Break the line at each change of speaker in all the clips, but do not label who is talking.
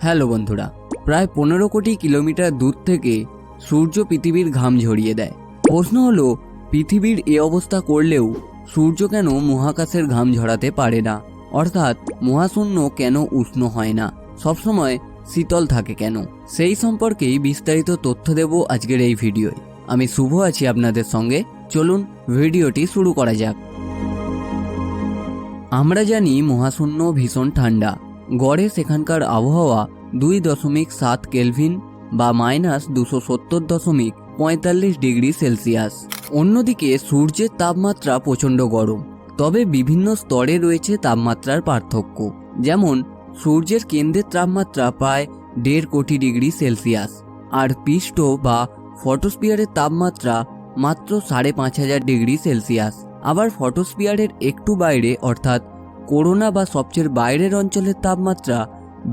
Hello বন্ধুরা, প্রায় 15 কোটি কিলোমিটার দূর থেকে সূর্য পৃথিবীর ঘাম ঝরিয়ে দেয়। প্রশ্ন হলো, পৃথিবীর এ অবস্থা করলেও সূর্য কেন মহাকাশের ঘাম ঝরাতে পারে না? অর্থাৎ মহাশূন্য কেন উষ্ণ হয় না, সবসময় শীতল থাকে কেন? সেই সম্পর্কেই বিস্তারিত তথ্য দেব আজকের এই ভিডিওয়। আমি শুভ আছি আপনাদের সঙ্গে। চলুন ভিডিওটি শুরু করা যাক। আমরা জানি মহাশূন্য ভীষণ ঠান্ডা। গড়ে সেখানকার আবহাওয়া 2.7 কেলভিন বা -270.45 ডিগ্রি সেলসিয়াস। অন্যদিকে সূর্যের তাপমাত্রা প্রচণ্ড গরম, তবে বিভিন্ন স্তরে রয়েছে তাপমাত্রার পার্থক্য। যেমন সূর্যের কেন্দ্রের তাপমাত্রা প্রায় 1.5 কোটি ডিগ্রি সেলসিয়াস, আর পৃষ্ঠ বা ফটোস্ফিয়ারের তাপমাত্রা মাত্র 5,500 ডিগ্রি সেলসিয়াস। আবার ফটোস্ফিয়ারের একটু বাইরে অর্থাৎ করোনা বা সবচেয়ে বাইরের অঞ্চলের তাপমাত্রা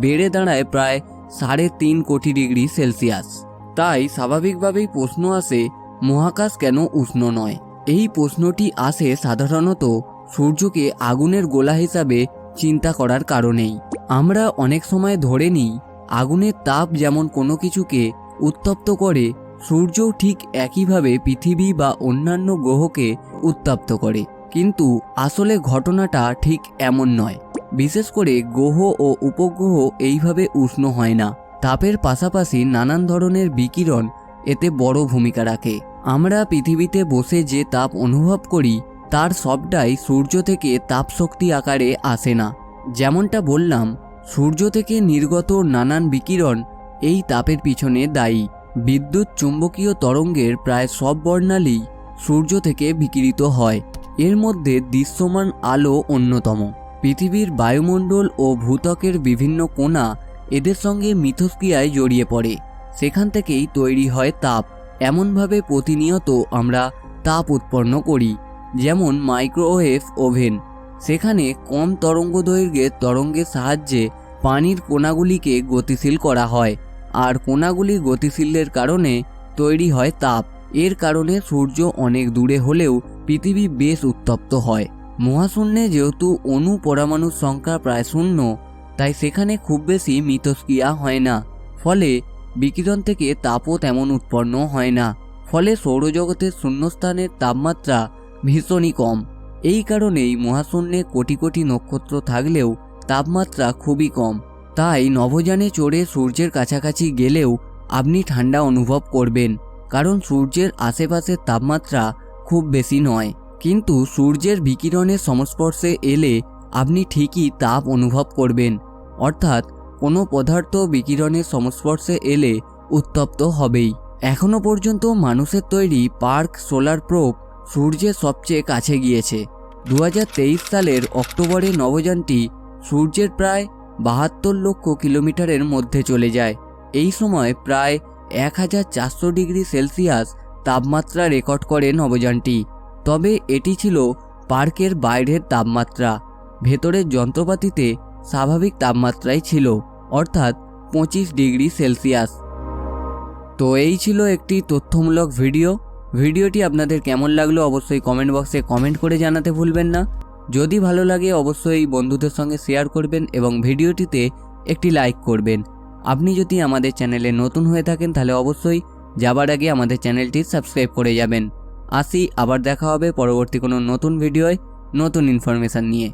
বেড়ে দাঁড়ায় প্রায় 3.5 কোটি ডিগ্রি সেলসিয়াস। তাই স্বাভাবিকভাবেই প্রশ্ন আসে, মহাকাশ কেন উষ্ণ নয়? এই প্রশ্নটি আসে সাধারণত সূর্যকে আগুনের গোলা হিসাবে চিন্তা করার কারণেই। আমরা অনেক সময় ধরে নিই আগুনের তাপ যেমন কোনো কিছুকে উত্তপ্ত করে, সূর্যও ঠিক একইভাবে পৃথিবী বা অন্যান্য গ্রহকে উত্তপ্ত করে। কিন্তু আসলে ঘটনাটা ঠিক এমন নয়। বিশেষ করে গ্রহ ও উপগ্রহ এইভাবে উষ্ণ হয় না। তাপের পাশাপাশি নানান ধরনের বিকিরণ এতে বড় ভূমিকা রাখে। আমরা পৃথিবীতে বসে যে তাপ অনুভব করি তার সবটাই সূর্য থেকে তাপশক্তি আকারে আসে না। যেমনটা বললাম, সূর্য থেকে নির্গত নানান বিকিরণ এই তাপের পিছনে দায়ী। বিদ্যুৎ চুম্বকীয় তরঙ্গের প্রায় সব বর্ণালী সূর্য থেকে বিকিরিত হয়। এর মধ্যে দৃশ্যমান আলো অন্যতম। পৃথিবীর বায়ুমণ্ডল ও ভূত্বকের বিভিন্ন কোণা এদের সঙ্গে মিথস্ক্রিয়ায় জড়িয়ে পড়ে। সেখান থেকেই তৈরি হয় তাপ। এমনভাবে প্রতিনিয়ত আমরা তাপ উৎপন্ন করি। যেমন মাইক্রোওয়েভ ওভেন, সেখানে কম তরঙ্গদৈর্ঘ্যের তরঙ্গের সাহায্যে পানির কণাগুলিকে গতিশীল করা হয়, আর কণাগুলি গতিশীলের কারণে তৈরি হয় তাপ। এর কারণে সূর্য অনেক দূরে হলেও পৃথিবী বেশ উত্তপ্ত হয়। মহাশূন্যে যেহেতু অণু পরমাণুর সংখ্যা প্রায় শূন্য, তাই সেখানে খুব বেশি মিথস্ক্রিয়া হয় না। ফলে বিকিরণ থেকে তাপও তেমন উৎপন্ন হয় না। ফলে সৌরজগতের শূন্যস্থানের তাপমাত্রা ভীষণই কম। এই কারণেই মহাশূন্যে কোটি কোটি নক্ষত্র থাকলেও তাপমাত্রা খুবই কম। তাই নভোযানে চড়ে সূর্যের কাছাকাছি গেলেও আপনি ঠান্ডা অনুভব করবেন, কারণ সূর্যের আশেপাশের তাপমাত্রা খুব বেশি নয়। কিন্তু সূর্যের বিকিরণের সংস্পর্শে এলে আপনি ঠিকই তাপ অনুভব করবেন। অর্থাৎ কোনো পদার্থ বিকিরণের সংস্পর্শে এলে উত্তপ্ত হবেই। এখনও পর্যন্ত মানুষের তৈরি পার্ক সোলার প্রোব সূর্যের সবচেয়ে কাছে গিয়েছে। 2023 সালের অক্টোবরে নভোযানটি সূর্যের প্রায় 72 লক্ষ কিলোমিটারের মধ্যে চলে যায়। এই সময় প্রায় 1400 ডিগ্রি সেলসিয়াস তাপমাত্রা রেকর্ড করে নভোযানটি। তবে এটি ছিল পার্কের বাইরের তাপমাত্রা। ভেতরের যন্ত্রপাতিতে স্বাভাবিক তাপমাত্রাই ছিল, অর্থাৎ 25 ডিগ্রি সেলসিয়াস। তো এই ছিল একটি তথ্যমূলক ভিডিওটি আপনাদের কেমন লাগলো অবশ্যই কমেন্ট বক্সে কমেন্ট করে জানাতে ভুলবেন না। যদি ভালো লাগে অবশ্যই বন্ধুদের সঙ্গে শেয়ার করবেন এবং ভিডিওটিতে একটি লাইক করবেন। আপনি যদি আমাদের চ্যানেলে নতুন হয়ে থাকেন তাহলে অবশ্যই যাবার আগে আমাদের চ্যানেলটি সাবস্ক্রাইব করে যাবেন। আবার দেখা হবে পরবর্তী কোনো নতুন ভিডিওয় নতুন ইনফরমেশান নিয়ে।